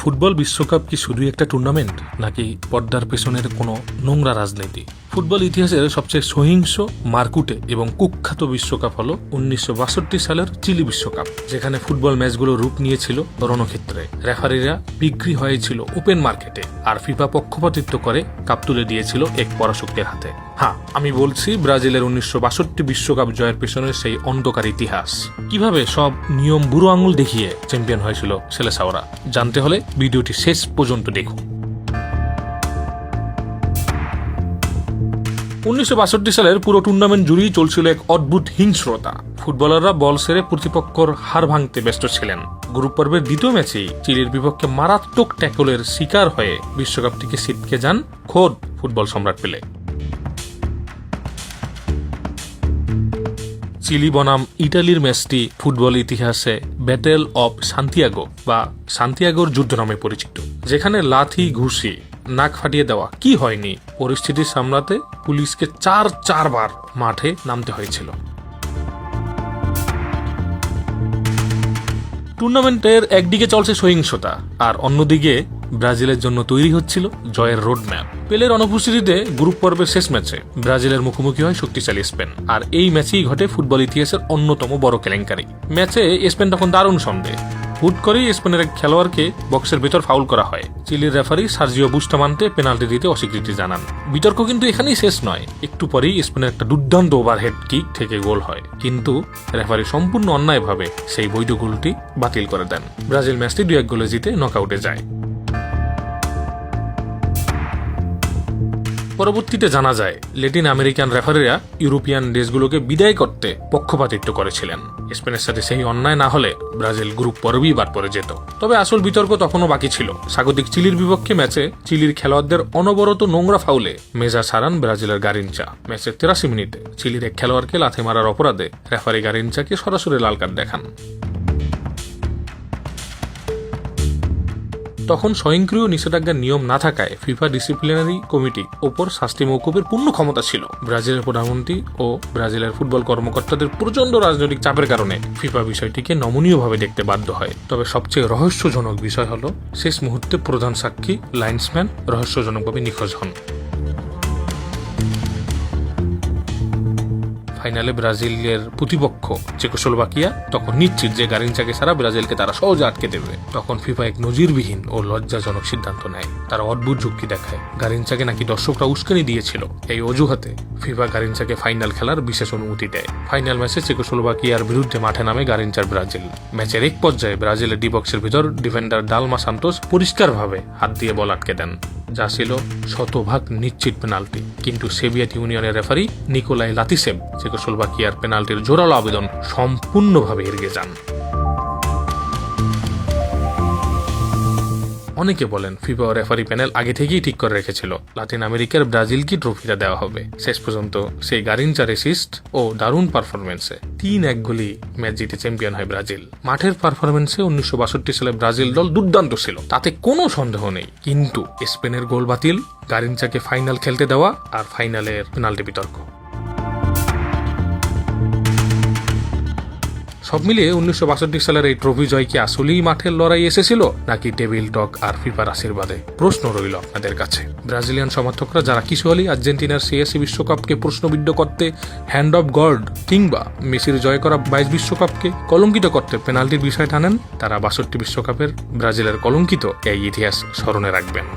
Football বিশ্বকাপ কি শুধুই একটা টুর্নামেন্ট নাকি পর্দার পেছনের কোনো নোংরা রাজনীতি? ফুটবল ইতিহাসের সবচেয়ে সহিংস, মারকুটে এবং কুখ্যাত বিশ্বকাপ হলো 1962 সালের চিলি বিশ্বকাপ, যেখানে ফুটবল ম্যাচগুলো রূপ নিয়েছিল রণক্ষেত্রে। রেফারিরা বিক্রি হয়েছিল ওপেন মার্কেটে, আর ফিফা পক্ষপাতিত্ব করে কাপ তুলে দিয়েছিল এক পরাশক্তির হাতে। হ্যাঁ, আমি বলছি ব্রাজিলের 1962 বিশ্বকাপ জয়ের পেছনের সেই অন্ধকার ইতিহাস। কিভাবে সব নিয়ম বুড়ো আঙুল দেখিয়ে চ্যাম্পিয়ন হয়েছিল সেলেসাওরা, জানতে হলে ভিডিওটি শেষ পর্যন্ত দেখুন। 1962 সালের পুরো টুর্নামেন্ট জুড়েই চলছিল এক অদ্ভুত হিংস্রতা। ফুটবলাররা বল সেরে প্রতিপক্ষর হার ভাঙতে ব্যস্ত ছিলেন। গ্রুপ পর্বের দ্বিতীয় ম্যাচেই চিলির বিপক্ষে মারাত্মক ট্যাকলের শিকার হয়ে বিশ্বকাপটিকে ছিটকে যান খোদ ফুটবল সম্রাট পেলে। চিলি বনাম ইটালির ম্যাচটি ফুটবল ইতিহাসে ব্যাটেল অব সান্তিয়াগো বা সান্তিয়াগোর যুদ্ধ নামে পরিচিত, যেখানে লাথি, ঘুষি, নাক ফাটিয়ে দেওয়া কি হয়নি। পরিস্থিতি সামলাতে পুলিশকে চারবার মাঠে নামতে হয়েছিল। টুর্নামেন্টের একদিকে চলছে সহিংসতা, আর অন্যদিকে ব্রাজিলের জন্য তৈরি হচ্ছিল জয়ের রোডম্যাপ। পেলের অনুপস্থিতিতে গ্রুপ পর্বের শেষ ম্যাচে ব্রাজিলের মুখোমুখি হয় শক্তিশালী স্পেন, আর এই ম্যাচেই ঘটে ফুটবল ইতিহাসের অন্যতম বড় কেলেঙ্কারি। ম্যাচে স্পেন তখন দারুণ সন্দেহ। হুট করেই স্পেনের এক খেলোয়াড়কে বক্সের ভেতর ফাউল করা হয়। চিলির রেফারি সার্জিও বুস্টামান্তে পেনাল্টি দিতে অস্বীকৃতি জানান। বিতর্ক কিন্তু এখানেই শেষ নয়। একটু পরেই স্পেনের একটা দুর্দান্ত ওভারহেড কিক থেকে গোল হয়, কিন্তু রেফারি সম্পূর্ণ অন্যায়ভাবে সেই বৈধ গোলটি বাতিল করে দেন। ব্রাজিল ম্যাচটি 2-1 গোলে জিতে নকআউটে যায়। পরবর্তীতে জানা যায় ল্যাটিন আমেরিকান রেফারিরা ইউরোপিয়ান দেশগুলোকে বিদায় করতে পক্ষপাতিত্ব করেছিলেন। স্পেনের সাথে সেই অন্যায় না হলে ব্রাজিল গ্রুপ পর্বেই বাদ পড়ে যেত। তবে আসল বিতর্ক তখনও বাকি ছিল। স্বাগতিক চিলির বিপক্ষে ম্যাচে চিলির খেলোয়াড়দের অনবরত নোংরা ফাউলে মেজাজ হারান ব্রাজিলের গারিনচা। ম্যাচের 83 মিনিটে চিলির এক খেলোয়াড়কে লাথি মারার অপরাধে রেফারি গারিনচাকে সরাসরি লাল কার্ড দেখান। তখন স্বয়ংক্রিয় নিষেধাজ্ঞার নিয়ম না থাকায় ফিফা ডিসিপ্লিনারি কমিটি ওপর শাস্তি মওকুফের পূর্ণ ক্ষমতা ছিল। ব্রাজিলের প্রধানমন্ত্রী ও ব্রাজিলের ফুটবল কর্মকর্তাদের প্রচন্ড রাজনৈতিক চাপের কারণে ফিফা বিষয়টিকে নমনীয়ভাবে দেখতে বাধ্য হয়। তবে সবচেয়ে রহস্যজনক বিষয় হলো শেষ মুহূর্তে প্রধান সাক্ষী লাইন্সম্যান রহস্যজনকভাবে নিখোঁজ হন। ফাইনালে ব্রাজিলের প্রতিপক্ষ চেকোস্লোভাকিয়া তখন নিশ্চিত যে গারিনচাকে ছাড়া ব্রাজিলকে তারা সহজে আটকে দেবে। তখন ফিফা এক নজিরবিহীন ও লজ্জাজনক সিদ্ধান্ত নেয়। তারা অদ্ভুত যুক্তি দেখায় গারিনচাকে নাকি দর্শকরা উস্কানি দিয়েছিল। এই অজুহাতে ফিফা গারিনচাকে ফাইনাল খেলার বিশেষ অনুমতি দেয়। ফাইনাল ম্যাচে চেকোস্লোভাকিয়ার বিরুদ্ধে মাঠে নামে গারিনচার ব্রাজিল। ম্যাচের এক পর্যায়ে ব্রাজিলের ডি বক্সের ভিতর ডিফেন্ডার ডালমা সান্তোস পরিষ্কারভাবে হাত দিয়ে বল আটকে দেন, যা ছিল শতভাগ নিশ্চিত পেনাল্টি। কিন্তু সোভিয়েত ইউনিয়নের রেফারি নিকোলাই লাতিসেভ চেকোস্লোভাকিয়ার পেনাল্টির জোরালো আবেদন সম্পূর্ণভাবে এড়িয়ে যান। অনেকে বলেন ফিফা রেফারি প্যানেল আগে থেকেই ঠিক করে রেখেছিল লাতিন আমেরিকার ব্রাজিলকে ট্রফিটা দেওয়া হবে। শেষ পর্যন্ত সেই গারিনচার অ্যাসিস্ট ও দারুণ পারফরমেন্সে 3-1 গোলে ম্যাচ জিতে চ্যাম্পিয়ন হয় ব্রাজিল। মাঠের পারফরমেন্সে 1962 সালে ব্রাজিল দল দুর্দান্ত ছিল, তাতে কোনো সন্দেহ নেই। কিন্তু স্পেনের গোল বাতিল, গারিনচাকে ফাইনাল খেলতে দেওয়া আর ফাইনালের পেনাল্টি বিতর্ক, সব মিলিয়ে 1962 সালের এই ট্রফি জয় কি আসলেই মাঠের লড়াই এসেছিল নাকি টেবিল টক আর ফিফার আশীর্বাদে? প্রশ্ন রইল আপনাদের কাছে। ব্রাজিলিয়ান সমর্থকরা যারা কিশোরী আর্জেন্টিনার সিএসি বিশ্বকাপকে প্রশ্নবিদ্ধ করতে হ্যান্ড অফ গড কিংবা মেসির জয় করা 22 বিশ্বকাপকে কলঙ্কিত করতে পেনাল্টির বিষয় টানেন, তারা 62 বিশ্বকাপের ব্রাজিলের কলঙ্কিত এই ইতিহাস স্মরণে রাখবেন।